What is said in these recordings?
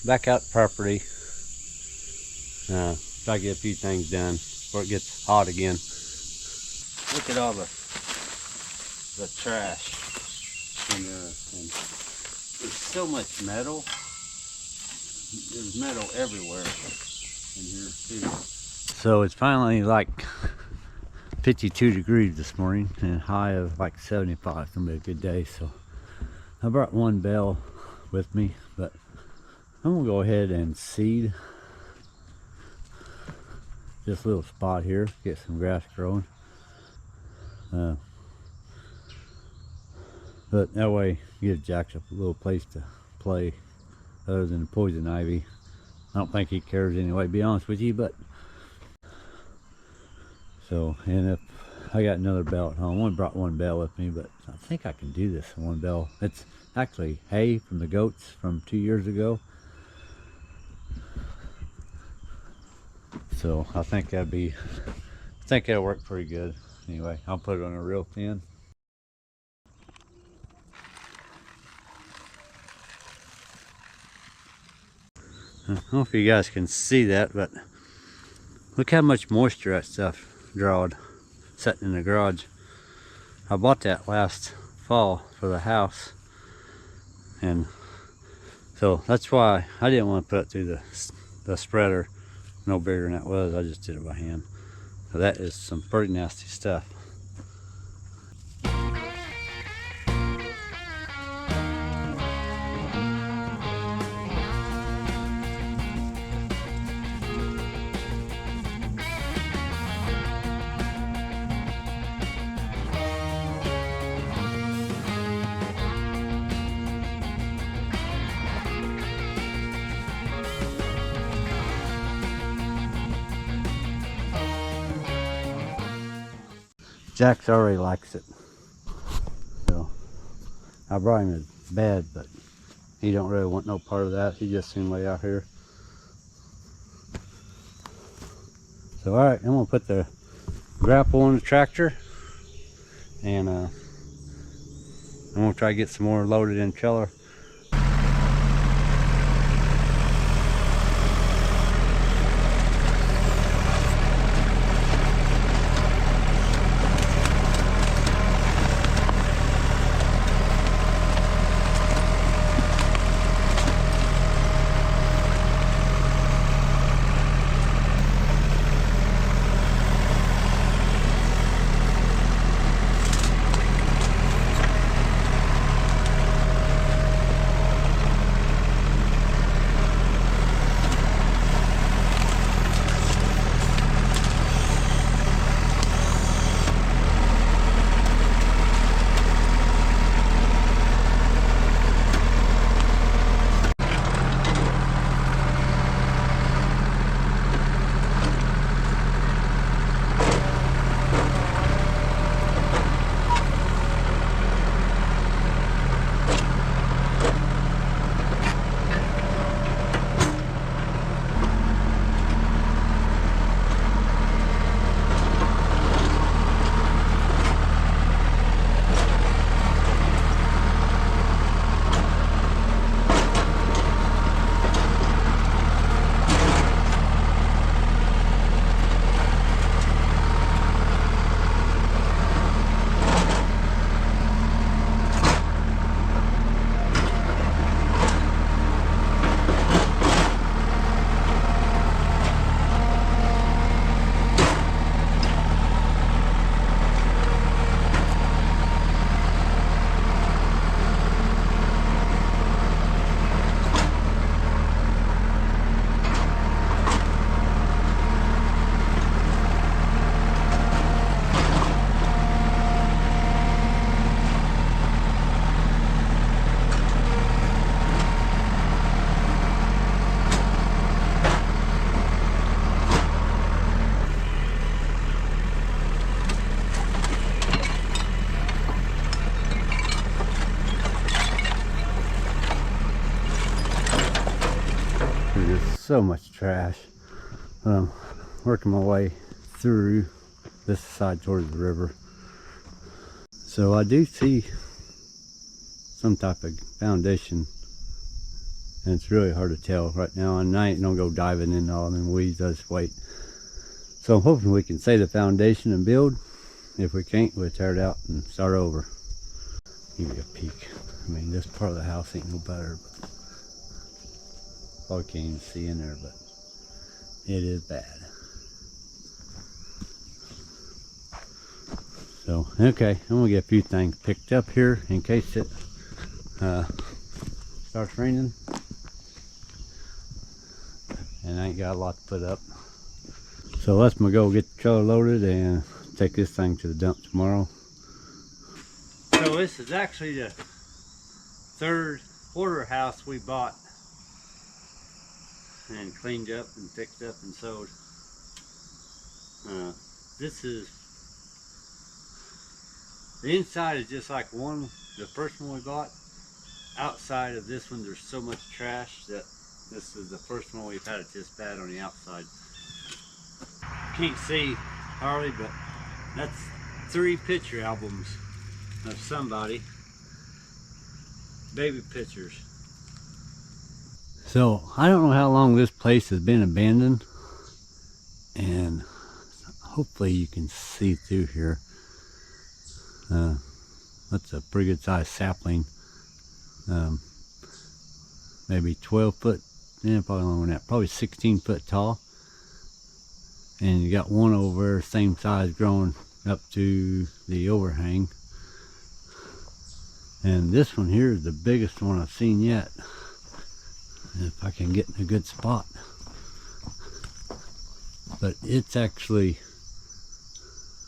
back out the property. Try to get a few things done before it gets hot again. Look at all the trash in there, and there's so much metal. There's metal everywhere in here too. So it's finally like 52 degrees this morning and a high of like 75. It's gonna be a good day. So I brought one bale with me, but I'm gonna go ahead and seed this little spot here, get some grass growing. But that way give Jack a little place to play other than the poison ivy. I don't think he cares anyway, to be honest with you, but so, and if I got another bale at home, I only brought one bale with me, but I think I can do this in one bale. It's actually hay from the goats from 2 years ago. So I think that'll work pretty good. Anyway, I'll put it on a real thin. I don't know if you guys can see that, but look how much moisture that stuff drawed sitting in the garage. I bought that last fall for the house, and so that's why I didn't want to put it through the spreader no bigger than that was. I just did it by hand. So that is some pretty nasty stuff. Jax already likes it, so I brought him his bed, but he don't really want no part of that. He just soon lay out here. So all right, I'm gonna put the grapple on the tractor, and I'm gonna try to get some more loaded in trailer. So much trash. Working my way through this side towards the river. So I do see some type of foundation and it's really hard to tell right now, and I ain't gonna go diving in all them weeds. I just wait. So I'm hoping we can save the foundation and build. If we can't, we'll tear it out and start over. Give you a peek. I mean, this part of the house ain't no better, but probably can't even see in there, but it is bad. So, okay, I'm gonna get a few things picked up here in case it starts raining. And I ain't got a lot to put up. So let's go get the trailer loaded and take this thing to the dump tomorrow. So this is actually the third quarter house we bought and cleaned up and fixed up and sold. This is, the inside is just like the first one we bought. Outside of this one, there's so much trash that this is the first one we've had it this bad on the outside. Can't see hardly, but that's 3 picture albums of somebody. Baby pictures. So I don't know how long this place has been abandoned, and hopefully you can see through here. That's a pretty good sized sapling. Maybe 12 foot, yeah, probably longer than that, probably 16 foot tall. And you got one over there, same size, growing up to the overhang. And this one here is the biggest one I've seen yet. If I can get in a good spot. But it's actually,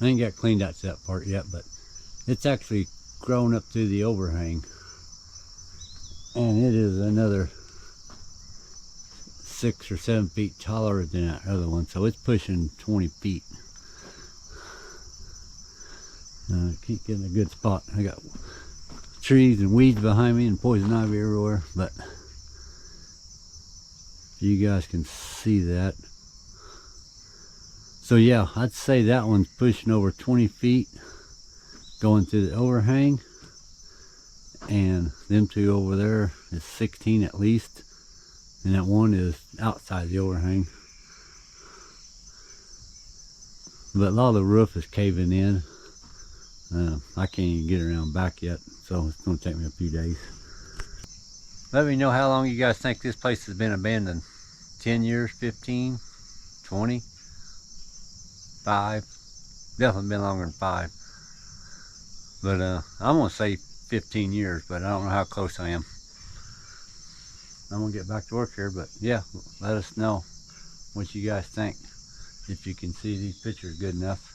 I ain't got cleaned out to that part yet, but it's actually grown up through the overhang. And it is another 6 or 7 feet taller than that other one, so it's pushing 20 feet. Keep getting a good spot. I got trees and weeds behind me and poison ivy everywhere, but you guys can see that. So yeah, I'd say that one's pushing over 20 feet going through the overhang, and them two over there is 16 at least, and that one is outside the overhang. But a lot of the roof is caving in. I can't even get around back yet, so it's going to take me a few days. Let me know how long you guys think this place has been abandoned. 10 years, 15, 20, 5. Definitely been longer than 5. But I'm going to say 15 years, but I don't know how close I am. I'm going to get back to work here, but yeah, let us know what you guys think. If you can see these pictures good enough.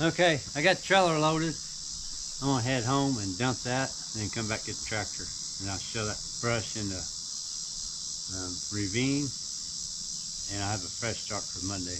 Okay, I got the trailer loaded. I'm gonna head home and dump that, and then come back get the tractor, and I'll show that brush in the ravine, and I'll have a fresh start for Monday.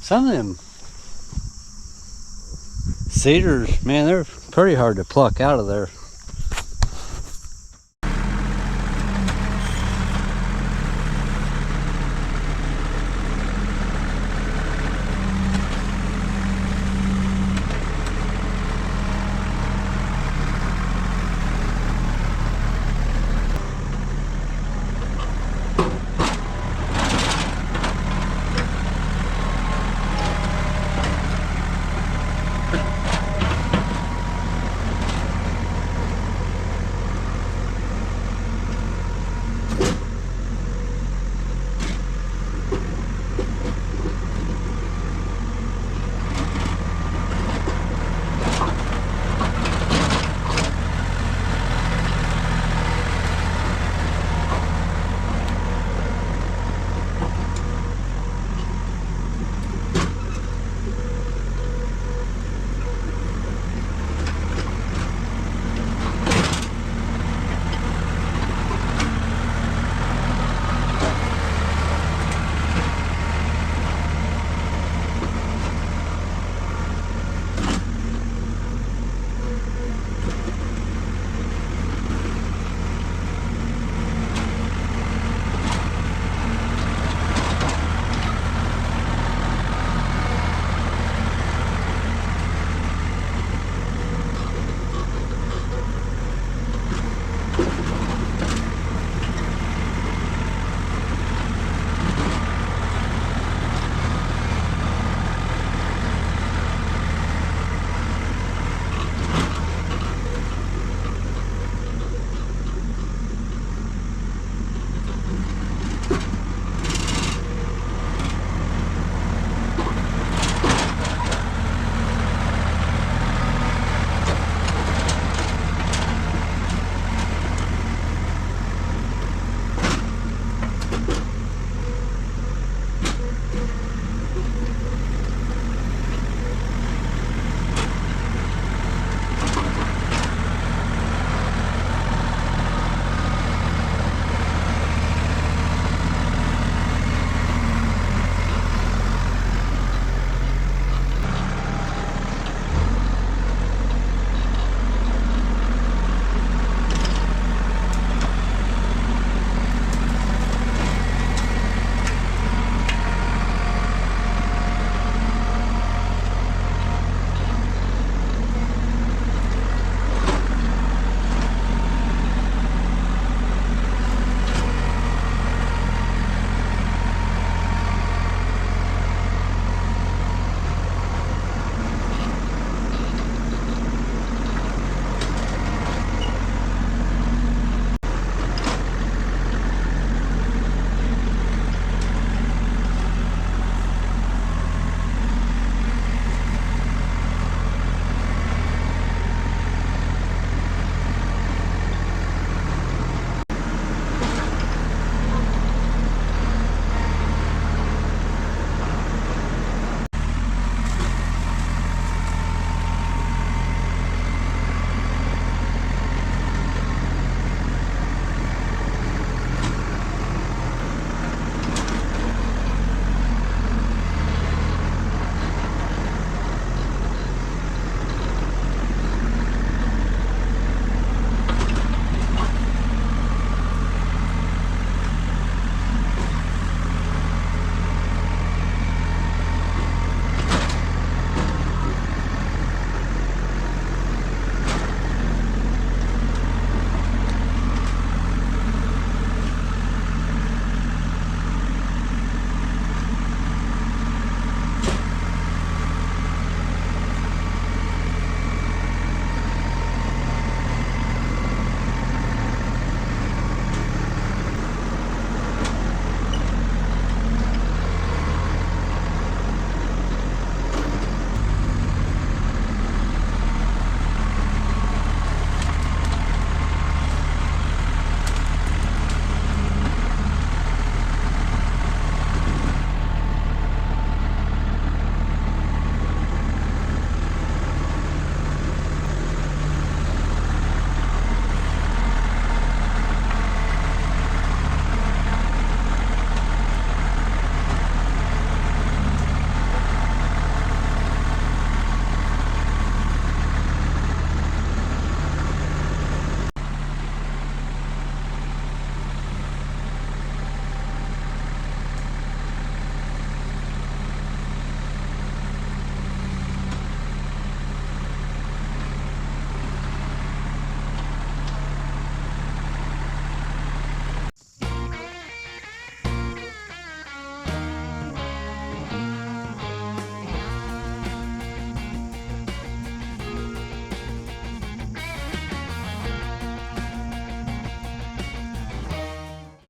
Some of them cedars, man, they're pretty hard to pluck out of there.